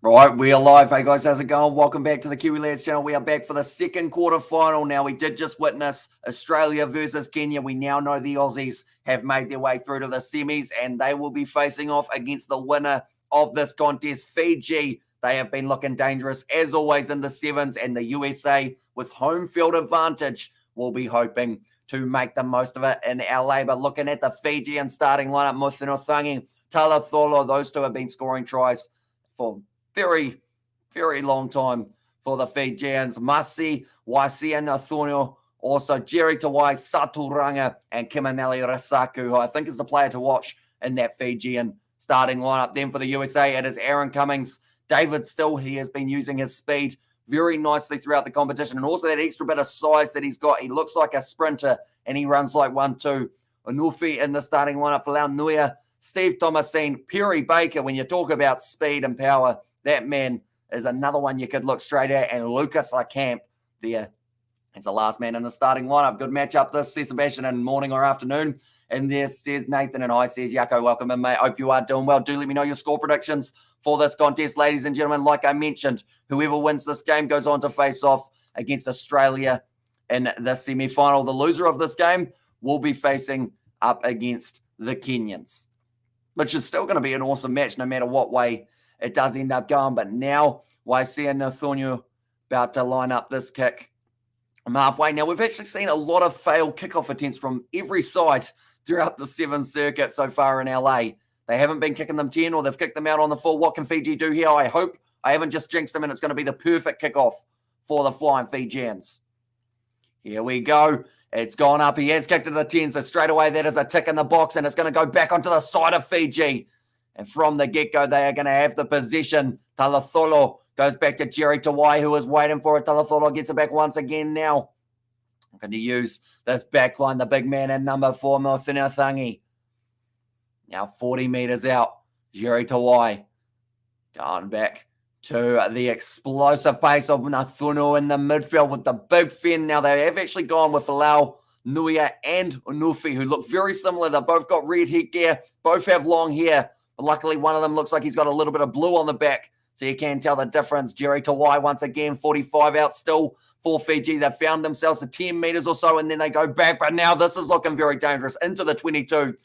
Right, we are live. Hey guys, how's it going? Welcome back to the Kiwi Lads channel. We are back for the second quarter final. Now, we did just witness Australia versus Kenya. We now know the Aussies have made their way through to the semis and they will be facing off against the winner of this contest, Fiji. They have been looking dangerous as always in the sevens, and the USA, with home field advantage, will be hoping to make the most of it in LA. But looking at the Fijian starting lineup, Muthunothangi, Talatolo, those two have been scoring tries for very, very long time for the Fijians. Masi, Waisia Nathunio, also Jerry Tawai, Saturanga, and Kimaneli Rasaku, who I think is the player to watch in that Fijian starting lineup. Then for the USA, it is Aaron Cummings. David Still, he has been using his speed very nicely throughout the competition, and also that extra bit of size that he's got. He looks like a sprinter, and he runs like 1-2. Onufi in the starting lineup for Lau Nuia, Steve Thomasine, Perry Baker. When you talk about speed and power, that man is another one you could look straight at. And Lucas Lacamp there is the last man in the starting lineup. Good matchup this, Sebastian, in morning or afternoon. And there says Nathan, and I says Yako, welcome in, mate. Hope you are doing well. Do let me know your score predictions for this contest, ladies and gentlemen. Like I mentioned, whoever wins this game goes on to face off against Australia in the semi-final. The loser of this game will be facing up against the Kenyans, which is still going to be an awesome match no matter what way it does end up going. But now, Waisia Nathunio about to line up this kick. I'm halfway. Now, we've actually seen a lot of failed kickoff attempts from every side throughout the Sevens circuit so far in LA. They haven't been kicking them 10, or they've kicked them out on the full. What can Fiji do here? I hope I haven't just jinxed them and it's going to be the perfect kickoff for the Flying Fijians. Here we go. It's gone up. He has kicked to the 10, so straight away that is a tick in the box, and it's going to go back onto the side of Fiji. And from the get-go, they are going to have the possession. Talatholo goes back to Jerry Tawai, who is waiting for it. Talatholo gets it back once again now. I'm going to use this back line, the big man in number 4, Muthunothangi. Now 40 metres out, Jerry Tawai going back to the explosive pace of Nathuno in the midfield with the big fin. Now they have actually gone with Lau Nuia and Unufi, who look very similar. They've both got red headgear, both have long hair. But luckily, one of them looks like he's got a little bit of blue on the back, so you can tell the difference. Jerry Tawai, once again, 45 out still for Fiji. They found themselves at 10 metres or so, and then they go back. But now this is looking very dangerous into the 22.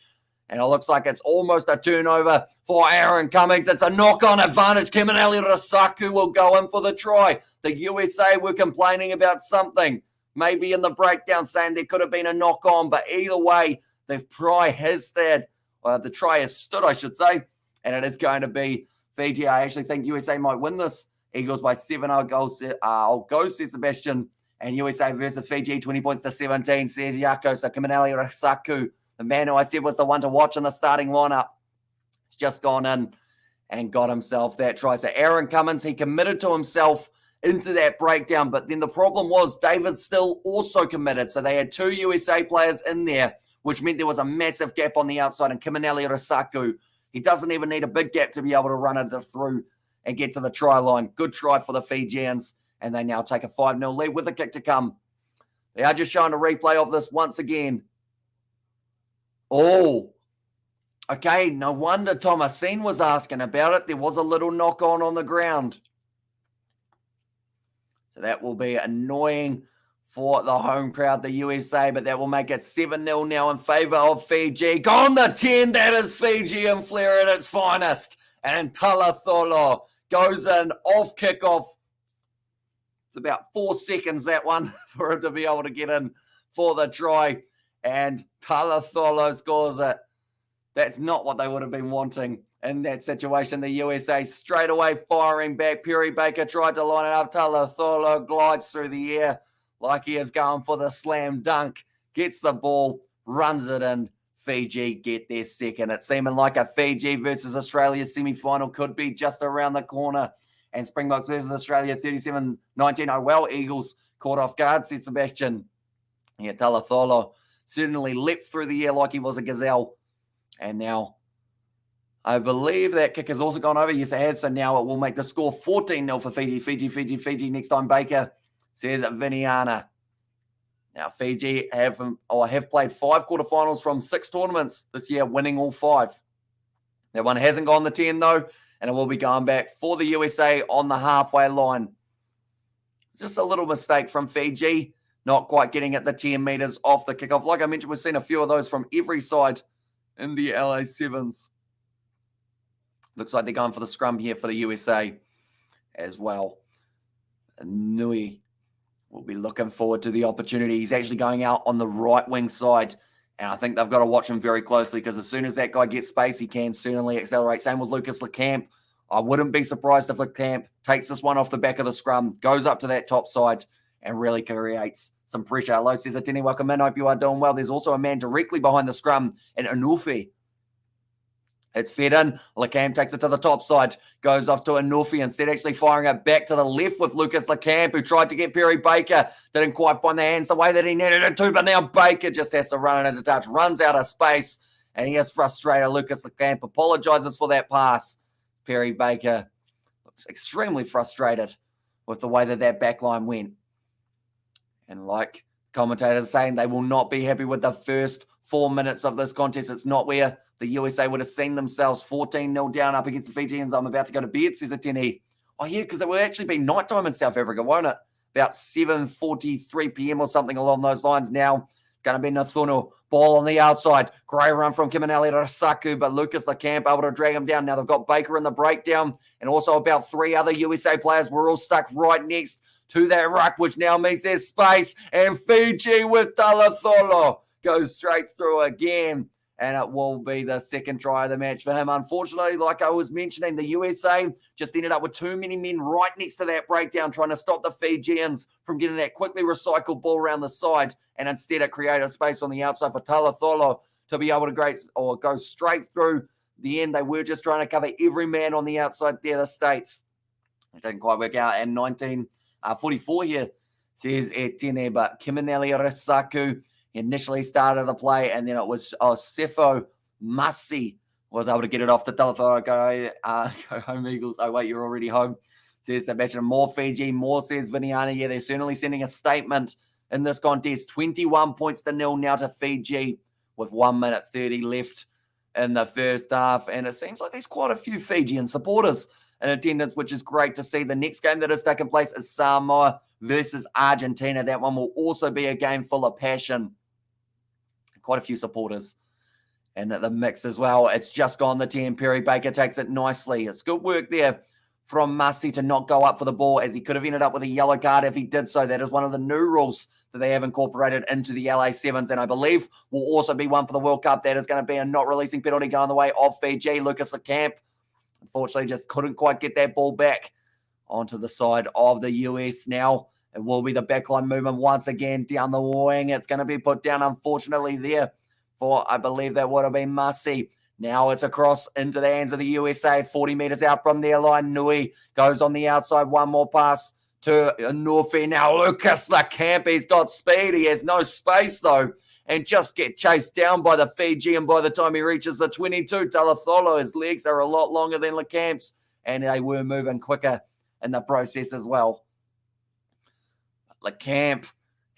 And it looks like it's almost a turnover for Aaron Cummings. It's a knock-on advantage. Kimaneli Rasaku will go in for the try. The USA were complaining about something, maybe in the breakdown, saying there could have been a knock-on. But either way, the try has stood. The try has stood, I should say. And it is going to be Fiji. I actually think USA might win this. Eagles by 7. I'll go, says Sebastian. And USA versus Fiji, 20 points to 17, says Yako. So Kimaneli Rasaku, the man who I said was the one to watch in the starting lineup, has just gone in and got himself that try. So Aaron Cummins, he committed to himself into that breakdown, but then the problem was David Still also committed. So they had 2 USA players in there, which meant there was a massive gap on the outside. And Kimaneli Rasaku, he doesn't even need a big gap to be able to run it through and get to the try line. Good try for the Fijians, and they now take a 5-0 lead with a kick to come. They are just showing a replay of this once again. Oh, okay, no wonder Thomasine was asking about it. There was a little knock-on the ground. So that will be annoying for the home crowd, the USA, but that will make it 7-0 now in favour of Fiji. Gone the 10, that is Fijian flair at its finest. And Talatholo goes in off kickoff. It's about 4 seconds, that one, for him to be able to get in for the try. And Talatholo scores it. That's not what they would have been wanting in that situation. The USA straight away firing back. Perry Baker tried to line it up. Talatholo glides through the air like he is going for the slam dunk. Gets the ball, runs it in. Fiji get their second. It's seeming like a Fiji versus Australia semi-final could be just around the corner. And Springboks versus Australia 37-19. Oh, well, Eagles caught off guard, said Sebastian. Yeah, Talatholo certainly leapt through the air like he was a gazelle. And now I believe that kick has also gone over. Yes, it has. So now it will make the score 14-0 for Fiji. Fiji. Next time, Baker, says Viniana. Now, Fiji have played 5 quarterfinals from 6 tournaments this year, winning all 5. That one hasn't gone the 10, though. and it will be going back for the USA on the halfway line. Just a little mistake from Fiji, not quite getting it the 10 meters off the kickoff. Like I mentioned, we've seen a few of those from every side in the LA Sevens. Looks like they're going for the scrum here for the USA as well. Nui will be looking forward to the opportunity. He's actually going out on the right wing side, and I think they've got to watch him very closely because as soon as that guy gets space, he can certainly accelerate. Same with Lucas Lecamp. I wouldn't be surprised if Lecamp takes this one off the back of the scrum, goes up to that top side, and really creates some pressure. Hello, says Atini. Welcome in. Hope you are doing well. There's also a man directly behind the scrum in Anufi. It's fed in. Lecamp takes it to the top side, goes off to Anufi, instead actually firing it back to the left with Lucas Lecamp, who tried to get Perry Baker. Didn't quite find the hands the way that he needed it to, but now Baker just has to run it into touch, runs out of space, and he is frustrated. Lucas Lecamp apologizes for that pass. Perry Baker looks extremely frustrated with the way that back line went. And like commentators are saying, they will not be happy with the first 4 minutes of this contest. It's not where the USA would have seen themselves 14-0 down up against the Fijians. I'm about to go to bed, says Atene. Oh, yeah, because it will actually be nighttime in South Africa, won't it? About 7:43 p.m. or something along those lines now. Going to be Nathunu. Ball on the outside. Great run from Kiminali Rasaku, but Lucas Lecamp able to drag him down. Now they've got Baker in the breakdown and also about 3 other USA players. We're all stuck right next to that ruck, which now means there's space. And Fiji with Talatholo goes straight through again. And it will be the second try of the match for him. Unfortunately, like I was mentioning, the USA just ended up with too many men right next to that breakdown trying to stop the Fijians from getting that quickly recycled ball around the side. And instead, it created a space on the outside for Talatholo to be able to go straight through the end. They were just trying to cover every man on the outside there, the States. It didn't quite work out. And 1944 here, says Etienne, but Kiminali Rasaku initially started the play, and then it was Sefo Masi was able to get it off to Talatholo. Go home, Eagles. Oh, wait, you're already home. Says Sebastian, more Fiji, more says Viniana. Yeah, they're certainly sending a statement in this contest. 21 points to 0 now to Fiji with 1 minute 30 left in the first half. And it seems like there's quite a few Fijian supporters in attendance, which is great to see. The next game that has taken place is Samoa versus Argentina. That one will also be a game full of passion. Quite a few supporters and the mix as well. It's just gone the 10. Perry Baker takes it nicely. It's good work there from Masi to not go up for the ball, as he could have ended up with a yellow card if he did so. That is one of the new rules that they have incorporated into the LA Sevens, and I believe will also be one for the World Cup. That is going to be a not releasing penalty going the way of Fiji. Lucas Lecamp, unfortunately, just couldn't quite get that ball back onto the side of the US now. It will be the backline movement once again down the wing. It's going to be put down, unfortunately, there for, I believe that would have been Masi. Now it's across into the hands of the USA, 40 meters out from their line. Nui goes on the outside, one more pass to Norfi. Now Lucas Lecamp, he's got speed. He has no space, though, and just get chased down by the Fijian by the time he reaches the 22. Talatholo, his legs are a lot longer than Lecamp's, and they were moving quicker in the process as well. Lecamp,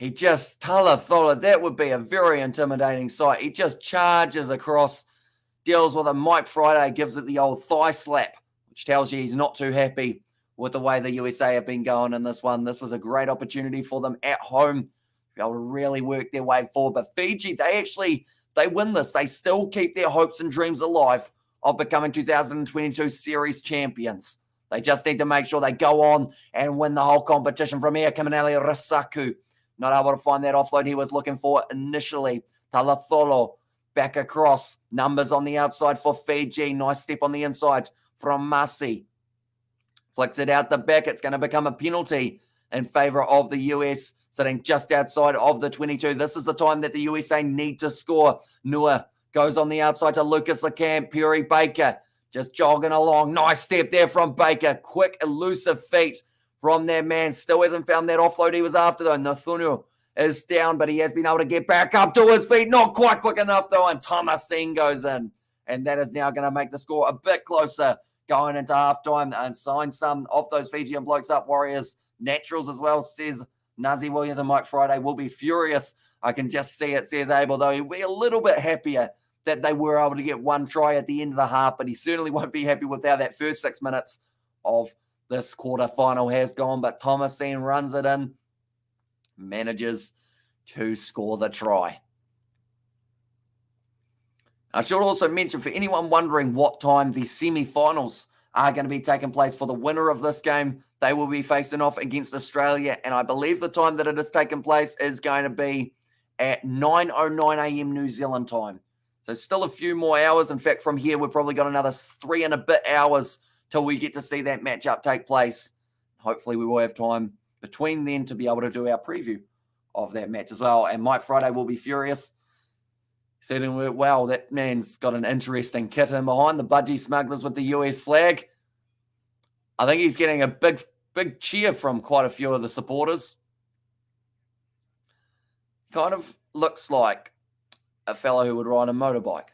Talatholo, that would be a very intimidating sight. He just charges across, deals with a Mike Friday, gives it the old thigh slap, which tells you he's not too happy with the way the USA have been going in this one. This was a great opportunity for them at home to be able to really work their way forward. But Fiji, they win this. They still keep their hopes and dreams alive of becoming 2022 series champions. They just need to make sure they go on and win the whole competition. From here, Kiminali Rasaku, not able to find that offload he was looking for initially. Talatholo back across. Numbers on the outside for Fiji. Nice step on the inside from Masi. Flicks it out the back. It's going to become a penalty in favor of the US, sitting just outside of the 22. This is the time that the USA need to score. Nua goes on the outside to Lucas Lecamp. Perry Baker just jogging along. Nice step there from Baker. Quick, elusive feet from that man. Still hasn't found that offload he was after, though. Nathunu is down, but he has been able to get back up to his feet. Not quite quick enough, though, and Thomasin goes in. And that is now going to make the score a bit closer going into halftime and sign some of those Fijian blokes up. Warriors naturals as well, says Nazi Williams, and Mike Friday will be furious. I can just see it, says Abel, though. He'll be a little bit happier that they were able to get one try at the end of the half, but he certainly won't be happy with how that first 6 minutes of this quarterfinal has gone. But Thomasin runs it in, manages to score the try. I should also mention, for anyone wondering what time the semi-finals are going to be taking place for the winner of this game, they will be facing off against Australia, and I believe the time that it is taking place is going to be at 9:09 a.m. New Zealand time. So still a few more hours. In fact, from here, we've probably got another 3 and a bit hours till we get to see that matchup take place. Hopefully, we will have time between then to be able to do our preview of that match as well. And Mike Friday will be furious. Saying, wow, that man's got an interesting kit in behind. The Budgie Smugglers with the US flag. I think he's getting a big cheer from quite a few of the supporters. Kind of looks like a fellow who would ride a motorbike.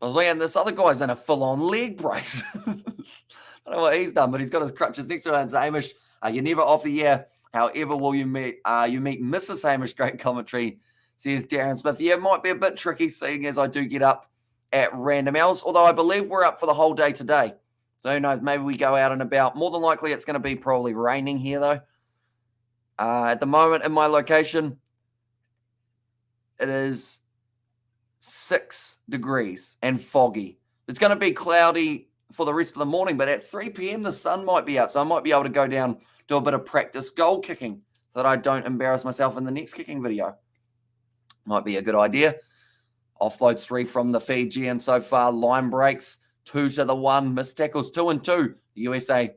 But man, this other guy's in a full-on leg brace. I don't know what he's done, but he's got his crutches next to him. Hamish, you're never off the air. However, will you meet Mrs. Hamish? Great commentary, says Darren Smith. Yeah, it might be a bit tricky seeing as I do get up at random hours, although I believe we're up for the whole day today. So who knows, maybe we go out and about. More than likely, it's going to be probably raining here, though. At the moment, in my location, it is 6 degrees and foggy. It's going to be cloudy for the rest of the morning, but at 3 p.m., the sun might be out, so I might be able to go down, do a bit of practice goal kicking so that I don't embarrass myself in the next kicking video. Might be a good idea. Offloads 3 from the Fijian so far. Line breaks 2 to the 1. Missed tackles 2 and 2. The USA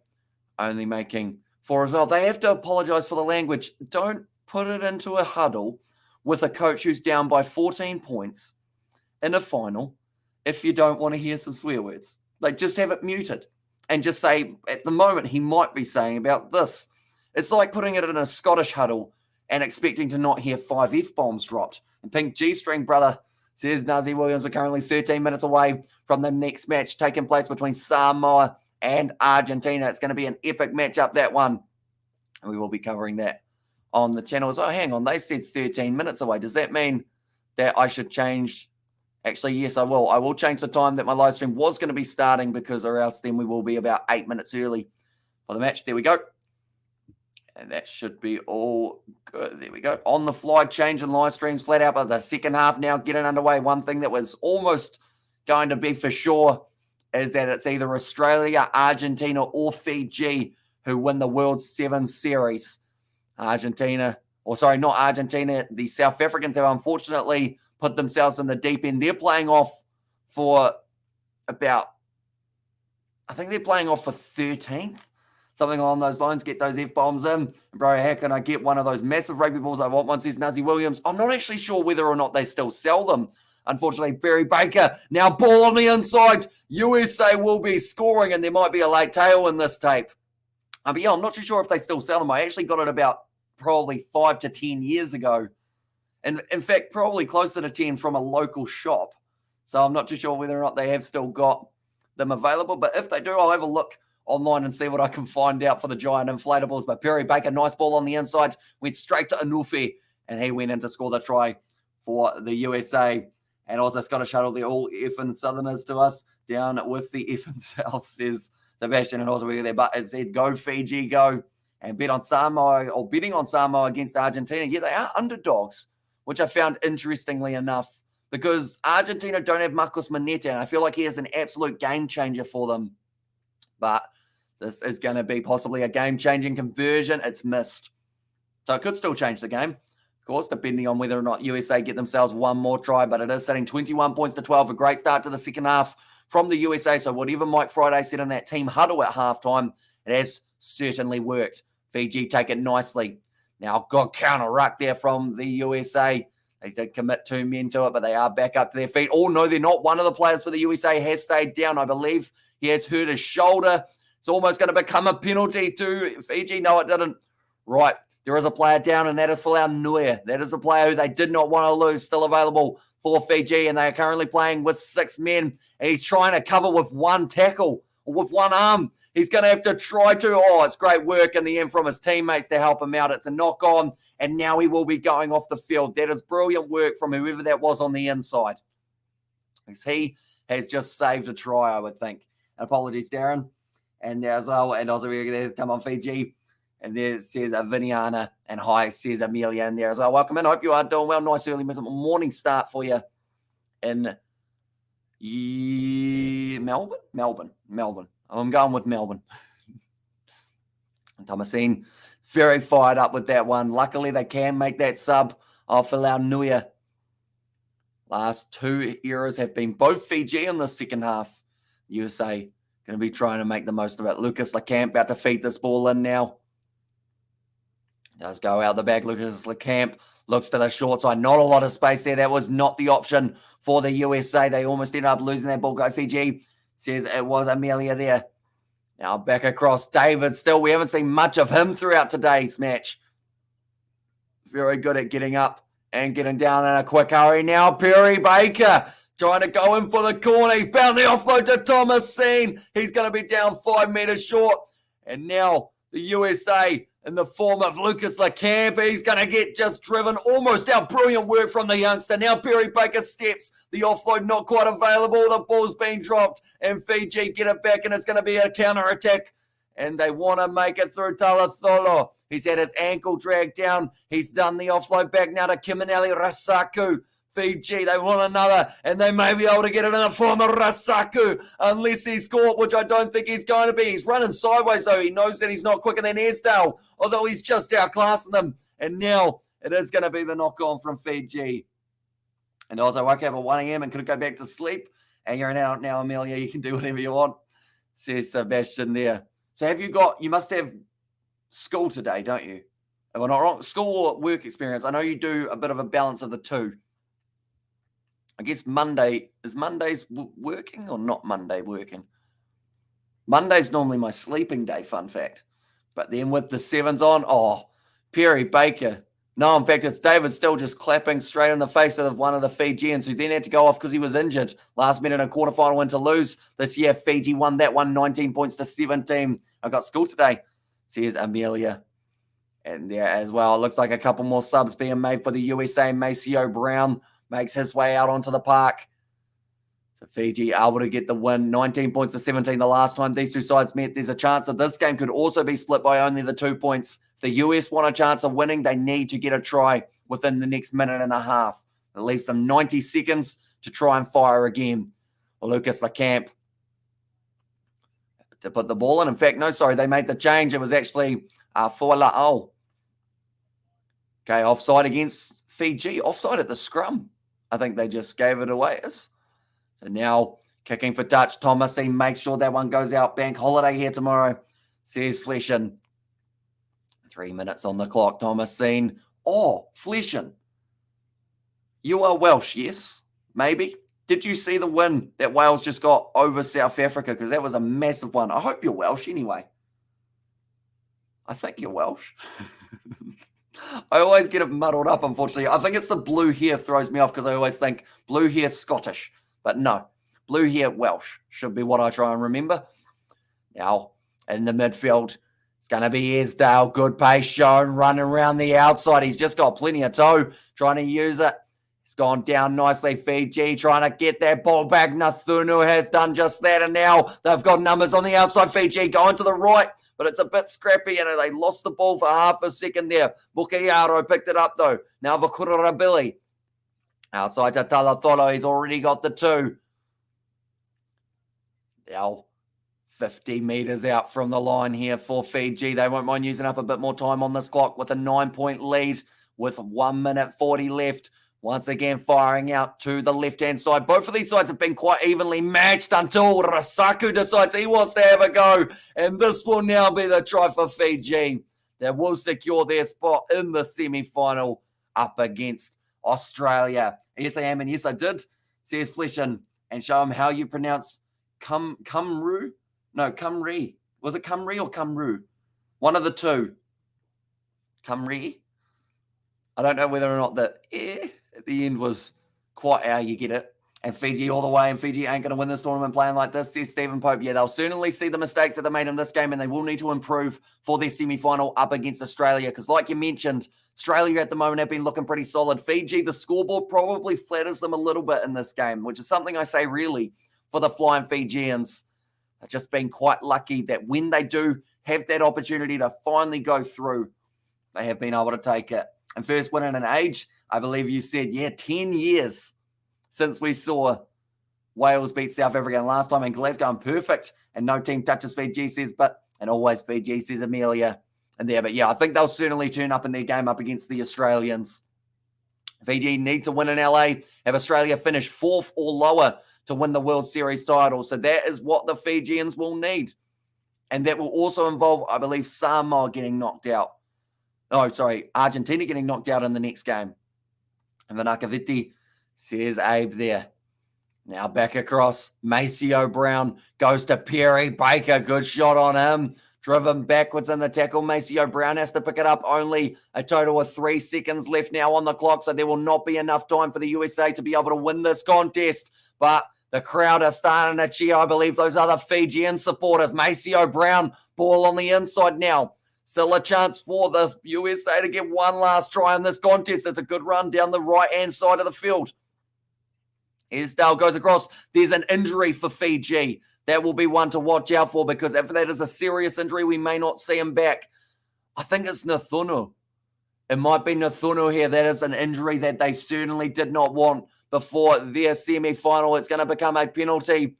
only making 4 as well. They have to apologize for the language. Don't put it into a huddle with a coach who's down by 14 points in a final if you don't want to hear some swear words. Like, just have it muted and just say, at the moment, he might be saying about this. It's like putting it in a Scottish huddle and expecting to not hear 5 F-bombs dropped. And Pink G-String brother says Nazi Williams, we're currently 13 minutes away from the next match taking place between Samoa and Argentina. It's going to be an epic matchup, that one. And we will be covering that on the channel. So hang on, they said 13 minutes away. Does that mean that I should change? Actually, yes, I will. I will change the time that my live stream was going to be starting, because or else then we will be about 8 minutes early for the match. There we go. And that should be all good. There we go. On the fly, changing live streams flat out, but the second half now getting underway. One thing that was almost going to be for sure is that it's either Australia, Argentina, or Fiji who win the World Sevens series. Argentina, or sorry, not Argentina. The South Africans have unfortunately put themselves in the deep end. They're playing off for about, I think they're playing off for 13th. Something along those lines. Get those F-bombs in. Bro, how can I get one of those massive rugby balls? I want one, says Nazi Williams. I'm not actually sure whether or not they still sell them. Unfortunately, Barry Baker, now ball on the inside. USA will be scoring, and there might be a late tail in this tape. But yeah, I'm not too sure if they still sell them. I actually got it about probably 5 to 10 years ago. And in fact, probably closer to 10 from a local shop. So I'm not too sure whether or not they have still got them available. But if they do, I'll have a look online and see what I can find out for the giant inflatables. But Perry Baker, nice ball on the inside, went straight to Anufi, and he went in to score the try for the USA. And also Scottish Shuttle, they're all effing Southerners to us, down with the effing South, says Sebastian. And also we get there, but it said go Fiji, go, and bet on Samoa, or betting on Samoa against Argentina. Yeah, they are underdogs, which I found interestingly enough, because Argentina don't have Marcos Maneta, and I feel like he is an absolute game changer for them. But this is going to be possibly a game-changing conversion. It's missed. So it could still change the game, of course, depending on whether or not USA get themselves one more try. But it is sitting 21 points to 12. A great start to the second half from the USA. So whatever Mike Friday said in that team huddle at halftime, it has certainly worked. Fiji take it nicely. Now, good counter ruck there from the USA. They did commit 2 men to it, but they are back up to their feet. Oh, no, they're not. One of the players for the USA has stayed down. I believe he has hurt his shoulder. It's almost going to become a penalty to Fiji. No, it didn't. Right. There is a player down, and that is Folau Nuer. That is a player who they did not want to lose, still available for Fiji, and they are currently playing with 6 men, and he's trying to cover with one tackle, or with one arm. He's going to have to try to. Oh, it's great work in the end from his teammates to help him out. It's a knock on, and now he will be going off the field. That is brilliant work from whoever that was on the inside. because he has just saved a try, I would think. Apologies, Darren. And there as well, and also there, come on, Fiji. And there says Viniana, and hi, says Amelia in there as well. Welcome in. Hope you are doing well. Nice early morning start for you in Melbourne. I'm going with Melbourne. Thomasine very fired up with that one. Luckily, they can make that sub for Launuia. Last 2 errors have been both Fiji in the second half. USA going to be trying to make the most of it. Lucas Lecamp about to feed this ball in now. Does go out the back. Lucas Lecamp looks to the short side. Not a lot of space there. That was not the option for the USA. They almost ended up losing that ball. Go Fiji. Says it was Amelia there. Now back across David. Still, we haven't seen much of him throughout today's match. Very good at getting up and getting down in a quick hurry. Now Perry Baker trying to go in for the corner. He found the offload to Thomasine. He's going to be down 5 meters short. And now the USA in the form of Lucas Lecamp. He's going to get just driven almost out. Brilliant work from the youngster. Now Perry Baker steps. The offload not quite available. The ball's been dropped. And Fiji get it back, and it's going to be a counter-attack. And they want to make it through Talatholo. He's had his ankle dragged down. He's done the offload back now to Kiminelli Rasaku. Fiji, they want another, and they may be able to get it in the form of Rasaku, unless he's caught, which I don't think he's going to be. He's running sideways, though. He knows that he's not quicker than Esdale, although he's just outclassing them. And now it is going to be the knock-on from Fiji. And also, woke up at 1 a.m. and could go back to sleep. And you're out now, Amelia. You can do whatever you want, says Sebastian there. So you must have school today, don't you? If I'm not wrong, school or work experience. I know you do a bit of a balance of the two. I guess Monday's working or not Monday working? Monday's normally my sleeping day, fun fact. But then with the sevens on, Perry Baker. No, in fact, it's David still just clapping straight in the face of one of the Fijians who then had to go off because he was injured. Last minute in a quarterfinal win to lose. This year, Fiji won that one, 19 points to 17. I got school today, says Amelia. And there as well, it looks like a couple more subs being made for the USA. Maceo Brown makes his way out onto the park. So Fiji able to get the win, 19 points to 17 the last time these two sides met. There's a chance that this game could also be split by only the 2 points. If the US want a chance of winning, they need to get a try within the next minute and a half. At least them 90 seconds to try and fire again. Lucas Lecamp to put the ball in. In fact, no, sorry, they made the change. It was actually for La'o. Okay, offside against Fiji. Offside at the scrum. I think they just gave it away. So now kicking for touch. Thomasine makes sure that one goes out. Bank holiday here tomorrow, says Fleshin. 3 minutes on the clock. Thomasine. Fleshin. You are Welsh, yes? Maybe. Did you see the win that Wales just got over South Africa? Because that was a massive one. I hope you're Welsh anyway. I think you're Welsh. I always get it muddled up, unfortunately. I think it's the blue hair throws me off because I always think blue hair Scottish. But no, blue hair Welsh should be what I try and remember. Now, in the midfield, it's going to be Esdale. Good pace shown, running around the outside. He's just got plenty of toe, trying to use it. It's gone down nicely. Fiji trying to get that ball back. Nathunu has done just that. And now they've got numbers on the outside. Fiji going to the right. But it's a bit scrappy, and they lost the ball for half a second there. Bukiaro picked it up, though. Now Vakurabili. Outside to Talatholo. He's already got the 2. Now 50 meters out from the line here for Fiji. They won't mind using up a bit more time on this clock with a 9-point lead with 1 minute 40 left. Once again, firing out to the left-hand side. Both of these sides have been quite evenly matched until Rasaku decides he wants to have a go. And this will now be the try for Fiji that will secure their spot in the semi-final up against Australia. Yes, I am, and yes, I did, says Fleshin, and show him how you pronounce Cymru. No, Cymru. Was it Cymru or Cymru? One of the two. Cymru. I don't know whether or not the at the end was quite how you get it. And Fiji all the way, and Fiji ain't going to win this tournament playing like this, says Stephen Pope. Yeah, they'll certainly see the mistakes that they made in this game, and they will need to improve for their semi-final up against Australia. Because like you mentioned, Australia at the moment have been looking pretty solid. Fiji, the scoreboard probably flatters them a little bit in this game, which is something I say really for the Flying Fijians. They've just been quite lucky that when they do have that opportunity to finally go through, they have been able to take it. And first win in an age, I believe you said, 10 years since we saw Wales beat South Africa last time in Glasgow, and perfect. And no team touches Fiji, says, and always Fiji, says Amelia. And there, but yeah, I think they'll certainly turn up in their game up against the Australians. Fiji need to win in LA, have Australia finish 4th or lower to win the World Series title. So that is what the Fijians will need. And that will also involve, I believe, Samoa getting knocked out. Oh, sorry, Argentina getting knocked out in the next game. And Vanakaviti, says Abe there. Now back across. Maceo Brown goes to Perry Baker. Good shot on him. Driven backwards in the tackle. Maceo Brown has to pick it up. Only a total of 3 seconds left now on the clock, so there will not be enough time for the USA to be able to win this contest. But the crowd are starting to cheer. I believe those other Fijian supporters. Maceo Brown, ball on the inside now. Still a chance for the USA to get one last try in this contest. It's a good run down the right-hand side of the field. Esdale goes across. There's an injury for Fiji. That will be one to watch out for, because if that is a serious injury, we may not see him back. I think it's Nathunu. It might be Nathunu here. That is an injury that they certainly did not want before their semi-final. It's going to become a penalty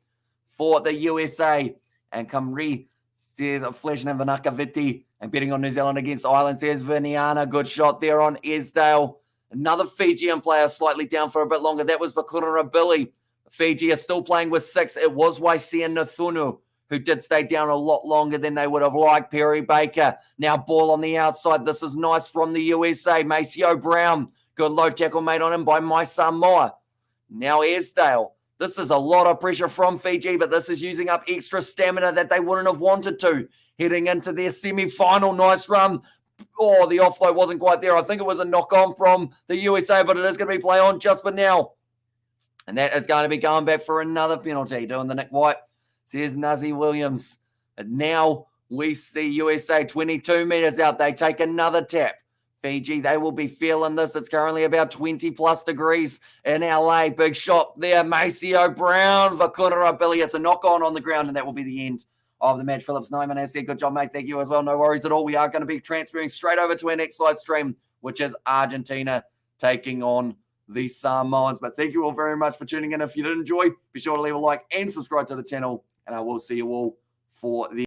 for the USA. And Kamri says Fleshing and Vanakaviti, and betting on New Zealand against Ireland, says Viniana. Good shot there on Esdale. Another Fijian player slightly down for a bit longer. That was Bakura Billy. Fiji are still playing with 6. It was Waisia Nathunu, who did stay down a lot longer than they would have liked. Perry Baker. Now ball on the outside. This is nice from the USA. Maceo Brown. Good low tackle made on him by my Samoa. Now Esdale. This is a lot of pressure from Fiji, but this is using up extra stamina that they wouldn't have wanted to. Heading into their semi-final. Nice run. Oh, the offload wasn't quite there. I think it was a knock-on from the USA, but it is going to be play on just for now. And that is going to be going back for another penalty. Doing the Nick White, says Nazi Williams. And now we see USA 22 metres out. They take another tap. Fiji, they will be feeling this. It's currently about 20-plus degrees in LA. Big shot there. Maceo Brown. Vakura Billy. It's a knock-on on the ground, and that will be the end of the match. Phillips Nyman has said, good job, mate. Thank you as well. No worries at all. We are going to be transferring straight over to our next live stream, which is Argentina taking on the Samoans. But thank you all very much for tuning in. If you did enjoy, be sure to leave a like and subscribe to the channel, and I will see you all for the